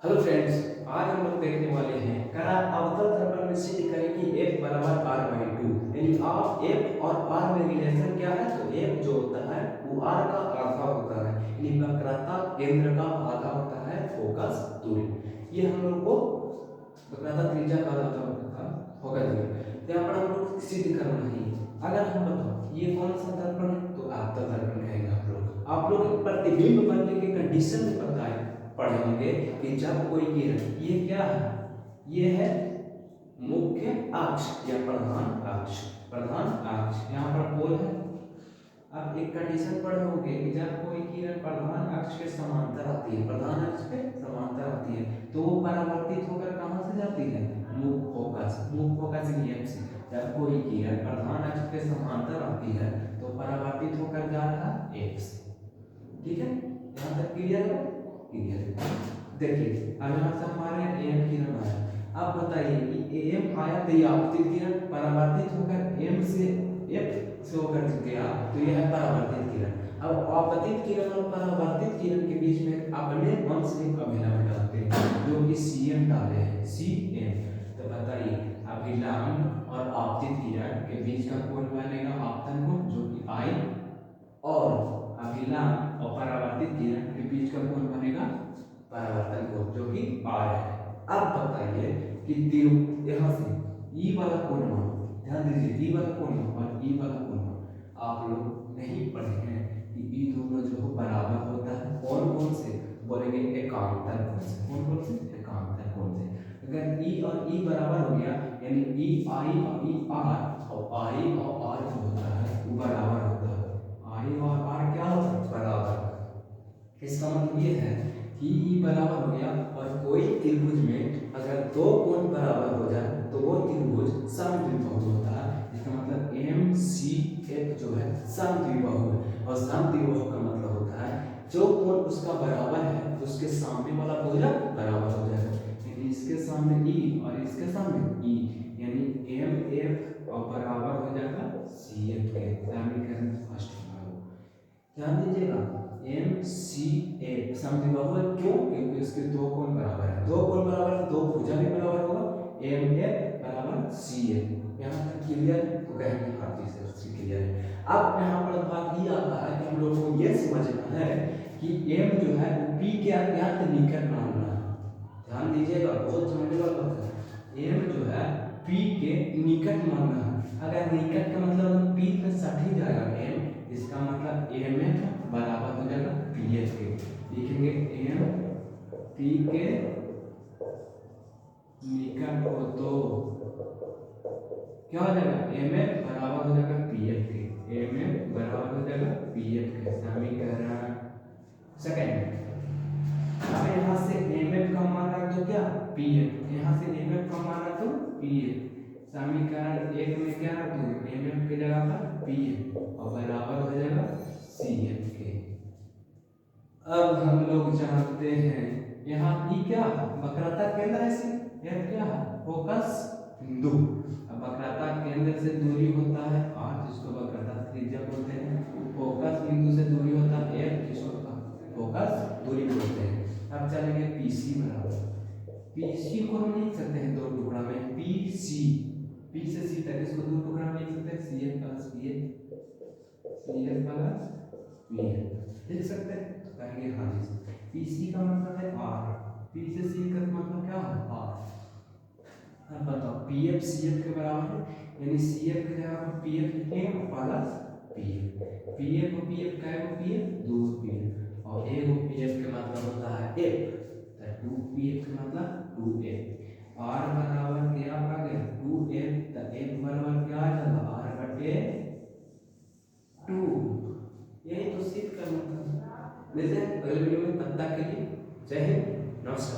Hello friends, आज हम लोग देखने वाले हैं करा अवतल दर्पण में सिद्ध करें कि f बराबर r बाई टू। यानी आप f और r में रिलेशन क्या है, तो f जो होता है वो r का आधा होता है, यानी वक्रता केंद्र का आधा होता है फोकस दूरी। ये हम लोग को वक्रता त्रिज्या का आधा होता है फोकस दूरी। तो यहाँ पर हम लोग सिद्ध करना है। अगर हम बताओ ये कौन सा दर्पण है, तो अवतल दर्पण कहेंगे आप लोग प्रतिबिंब बनने के कंडीशन में बताए पढ़े होंगे कि जब कोई किरण, ये क्या है, ये है मुख्य अक्ष या प्रधान अक्ष यहाँ पर पोल है। अब एक कंडीशन पढ़े होंगे कि जब कोई किरण प्रधान अक्ष के समांतर आती है, प्रधान अक्ष के समांतर आती है, तो वो परावर्तित होकर कहाँ से जाती है, मुख फोकस से। जब कोई किरण प्रधान अक्ष के समांतर आती है तो परावर्तित होकर जा रहा है एक से। ठीक है, यहाँ तक क्लियर है? क्लियर। देखिए अब यहाँ से हमारे एम किरण आया। अब बताइए कि एम आया तो ये आपतित किरण परावर्तित होकर एम से एफ से होकर गया, तो यह है परावर्तित किरण। अब आपतित किरण और परावर्तित किरण के बीच में अपने वंश एक अभिलंब डालते हैं, जो कि सीएम डाले हैं, सीएम। तो बताइए अभिलंब और आपतित किरण के बीच का कोण बनेगा आपतन कोण, जो कि आई, और अभिलंब और परावर्तित किरण के बीच का कोण बनेगा परावर्तन कोण, जो कि r है। अब बताइए कि यहाँ से ई वाला कोण मानो, ध्यान दीजिए ई वाला कोण और ई वाला कोण आप लोग नहीं पढ़े हैं कि ई दोनों जो बराबर होता है कौन से, बोलेंगे एकांतर कोण से। कौन से? एकांतर कोण से। अगर ई और ई बराबर हो गया, यानी ई आई और ई आर, और आई और आर जो होता है वो बराबर होता है, आई और आर क्या होता है, बराबर। इसका मतलब ये है कि ई बराबर हो गया, और कोई त्रिभुज में अगर दो कोण बराबर हो जाए तो वो त्रिभुज समद्विबाहु होता है। इसका मतलब एम सी एफ जो है समद्विबाहु है, और समद्विबाहु का मतलब होता है जो कोण उसका बराबर है उसके सामने वाला भुजक बराबर हो जाएगा। यानी इसके सामने ई और इसके सामने ई, यानी एम एफ और बराबर हो जाएगा सी एफ के। समीकरण फर्स्ट ध्यान दीजिएगा, एम सी ए समद्विबाहु है। क्यों? क्योंकि इसके दो कोण बराबर है, दो कोण बराबर है, दो भुजा भी बराबर होगा, एम ए बराबर सी ए। यहाँ तक क्लियर है? तो कहेंगे हाँ जी सर क्लियर है। अब यहाँ पर बात ये आता है कि हम लोग को ये समझना है कि एम जो है वो पी के अत्यंत निकट मानना है। ध्यान दीजिएगा, बहुत समझने वाला बात है। एम जो है पी के निकट मानना है। अगर निकट का मतलब पी पे सट ही जाएगा एम, इसका मतलब एम एफ बराबर हो जाएगा पी एफ के। लिखेंगे एम पी के निकट हो तो क्या हो जाएगा, एम एफ बराबर हो जाएगा पी एफ के। एम एफ बराबर हो जाएगा पी एफ के। समीकरण सेकंड। अब यहाँ से एम एफ का मान रख दो क्या, पी एफ। यहाँ से एम एफ का मान रख दो पी एफ। समीकरण एक में क्या रख दूं, एम एफ की जगह पर पी एफ, और बराबर हो जाएगा सी एफ के। अब हम लोग जानते हैं यहाँ ई क्या है, वक्रता केंद्र है, सी एफ क्या है, फोकस बिंदु। अब वक्रता केंद्र से दूरी होता है r, जिसको वक्रता त्रिज्या बोलते हैं। फोकस बिंदु से दूरी होता है f, जिसको फोकस दूरी बोलते हैं। अब चलेंगे पीसी बराबर, पीसी को हम लिख सकते हैं दो टुकड़ा में, पीसी, पी से सी तक इसको दो टुकड़ा में लिख सकते हैं, C F plus P F, C F plus P F लिख सकते हैं। तो कहेंगे हाँ जी, पीसी का मतलब है आर, पी से सी का मतलब क्या है, आर। अब बताओ पी एफ सी एफ के बराबर है, यानी सी एफ की जगह पर पी एफ लिखेंगे plus P F. P F और पी एफ का है, पी एफ दो पी एफ, और एक पी एफ का मतलब होता है एफ, तो 2pf का मतलब 2f। r बराबर क्या आ गया 2f, तो f बराबर क्या आ जाएगा r बटे 2। यही तो सिद्ध करना था। वैसे अगले वीडियो में तब तक के लिए जय हिंद, नमस्कार।